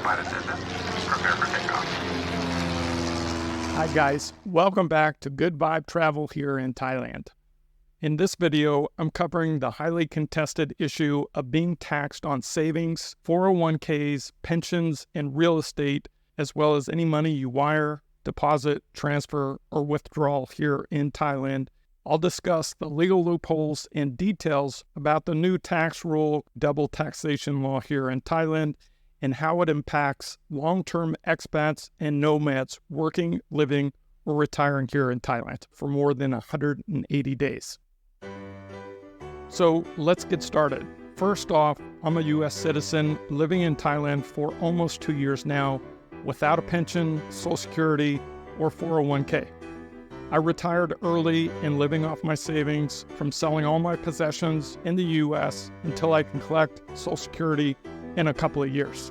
Flight attendant, prepare for takeoff. Hi guys, welcome back to Good Vibe Travel here in Thailand. In this video, I'm covering the highly contested issue of being taxed on savings, 401ks, pensions, and real estate, as well as any money you wire, deposit, transfer, or withdraw here in Thailand. I'll discuss the legal loopholes and details about the new tax rule, double taxation law here in Thailand, and how it impacts long-term expats and nomads working, living, or retiring here in Thailand for more than 180 days. So let's get started. First off, I'm a U.S. citizen living in Thailand for almost 2 years now without a pension, Social Security, or 401k. I retired early and living off my savings from selling all my possessions in the U.S. until I can collect Social Security in a couple of years.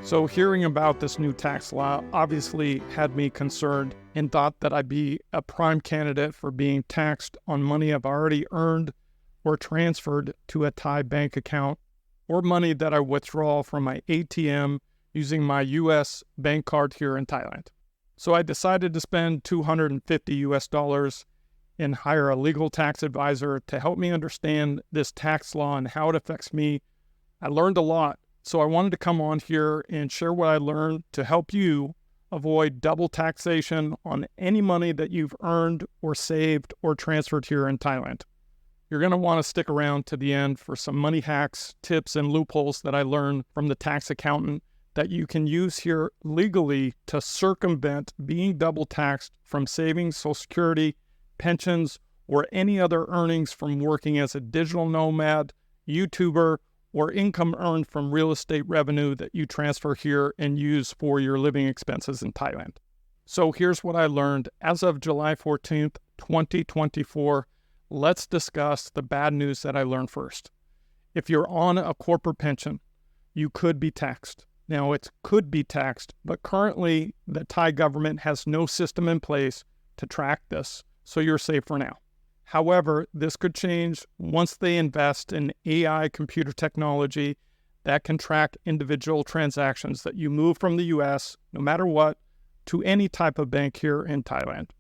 So hearing about this new tax law obviously had me concerned and thought that I'd be a prime candidate for being taxed on money I've already earned or transferred to a Thai bank account, or money that I withdraw from my ATM using my U.S. bank card here in Thailand. So I decided to spend $250 and hire a legal tax advisor to help me understand this tax law and how it affects me. I learned a lot, so I wanted to come on here and share what I learned to help you avoid double taxation on any money that you've earned or saved or transferred here in Thailand. You're going to want to stick around to the end for some money hacks, tips, and loopholes that I learned from the tax accountant that you can use here legally to circumvent being double taxed from savings, Social Security, pensions, or any other earnings from working as a digital nomad, YouTuber, or income earned from real estate revenue that you transfer here and use for your living expenses in Thailand. So here's what I learned as of July 14th, 2024. Let's discuss the bad news that I learned first. If you're on a corporate pension, you could be taxed. Now, it could be taxed, but currently the Thai government has no system in place to track this, so you're safe for now. However, this could change once they invest in AI computer technology that can track individual transactions that you move from the U.S., no matter what, to any type of bank here in Thailand.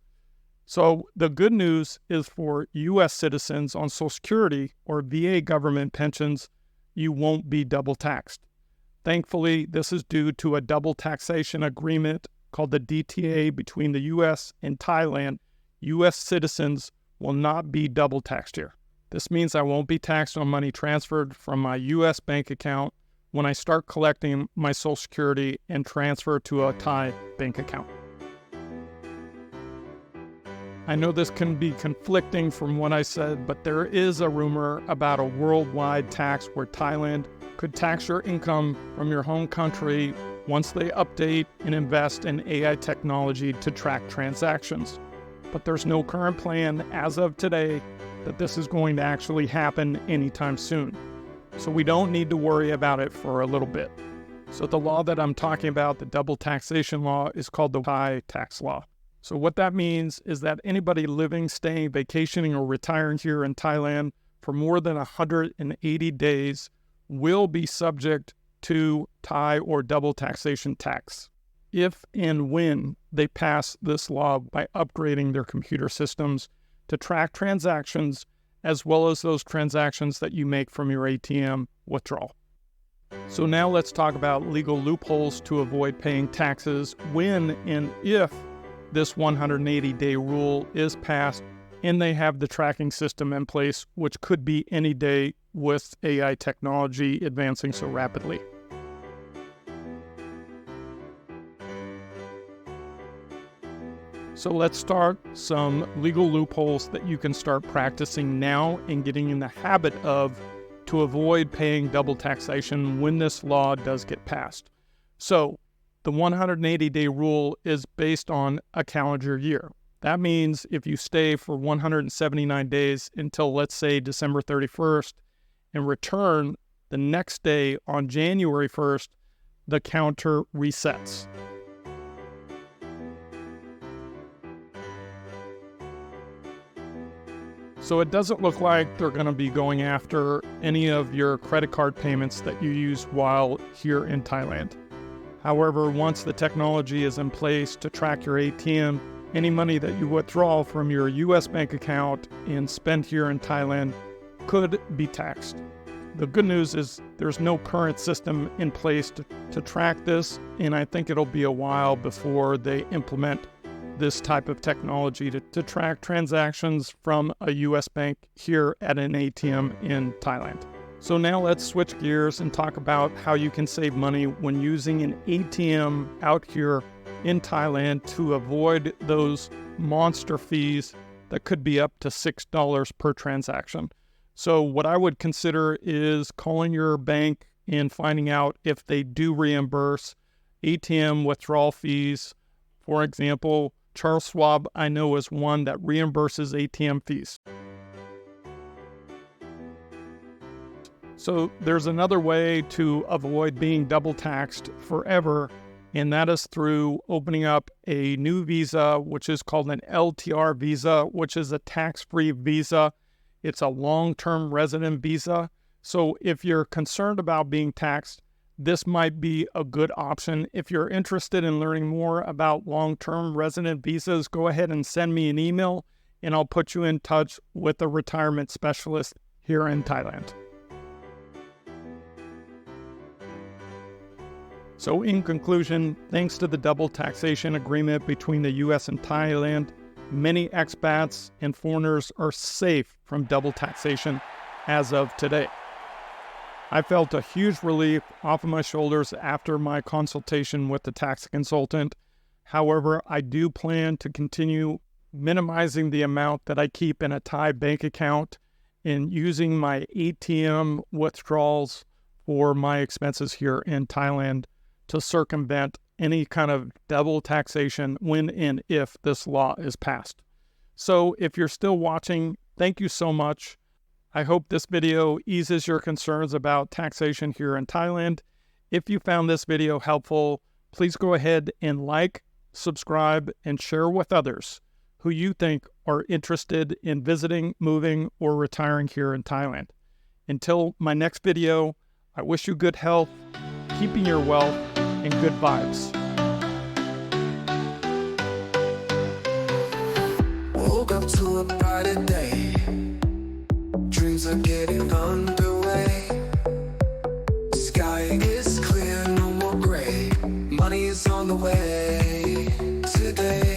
So the good news is for U.S. citizens on Social Security or VA government pensions, you won't be double taxed. Thankfully, this is due to a double taxation agreement called the DTA between the U.S. and Thailand. U.S. citizens will not be double taxed here. This means I won't be taxed on money transferred from my U.S. bank account when I start collecting my Social Security and transfer to a Thai bank account. I know this can be conflicting from what I said, but there is a rumor about a worldwide tax where Thailand could tax your income from your home country once they update and invest in AI technology to track transactions. But there's no current plan as of today that this is going to actually happen anytime soon. So we don't need to worry about it for a little bit. So the law that I'm talking about, the double taxation law, is called the Thai tax law. So what that means is that anybody living, staying, vacationing, or retiring here in Thailand for more than 180 days will be subject to Thai or double taxation tax if and when they pass this law by upgrading their computer systems to track transactions as well as those transactions that you make from your ATM withdrawal. So now let's talk about legal loopholes to avoid paying taxes when and if this 180-day rule is passed and they have the tracking system in place, which could be any day with AI technology advancing so rapidly. So let's start some legal loopholes that you can start practicing now and getting in the habit of to avoid paying double taxation when this law does get passed. So the 180-day rule is based on a calendar year. That means if you stay for 179 days until, let's say, December 31st and return the next day on January 1st, the counter resets. So it doesn't look like they're going to be going after any of your credit card payments that you use while here in Thailand. However, once the technology is in place to track your ATM, any money that you withdraw from your US bank account and spend here in Thailand could be taxed. The good news is there's no current system in place to track this, and I think it'll be a while before they implement this type of technology to track transactions from a US bank here at an ATM in Thailand. So now let's switch gears and talk about how you can save money when using an ATM out here in Thailand to avoid those monster fees that could be up to $6 per transaction. So what I would consider is calling your bank and finding out if they do reimburse ATM withdrawal fees. For example, Charles Schwab, I know, is one that reimburses ATM fees. So there's another way to avoid being double taxed forever, and that is through opening up a new visa, which is called an LTR visa, which is a tax-free visa. It's a long-term resident visa. So if you're concerned about being taxed, this might be a good option. If you're interested in learning more about long-term resident visas, go ahead and send me an email, and I'll put you in touch with a retirement specialist here in Thailand. So in conclusion, thanks to the double taxation agreement between the US and Thailand, many expats and foreigners are safe from double taxation as of today. I felt a huge relief off of my shoulders after my consultation with the tax consultant. However, I do plan to continue minimizing the amount that I keep in a Thai bank account and using my ATM withdrawals for my expenses here in Thailand to circumvent any kind of double taxation when and if this law is passed. So if you're still watching, thank you so much. I hope this video eases your concerns about taxation here in Thailand. If you found this video helpful, please go ahead and like, subscribe, and share with others who you think are interested in visiting, moving, or retiring here in Thailand. Until my next video, I wish you good health, keeping your wealth, and good vibes. Woke up to a brighter day. Dreams are getting underway. Sky is clear, no more gray. Money is on the way today.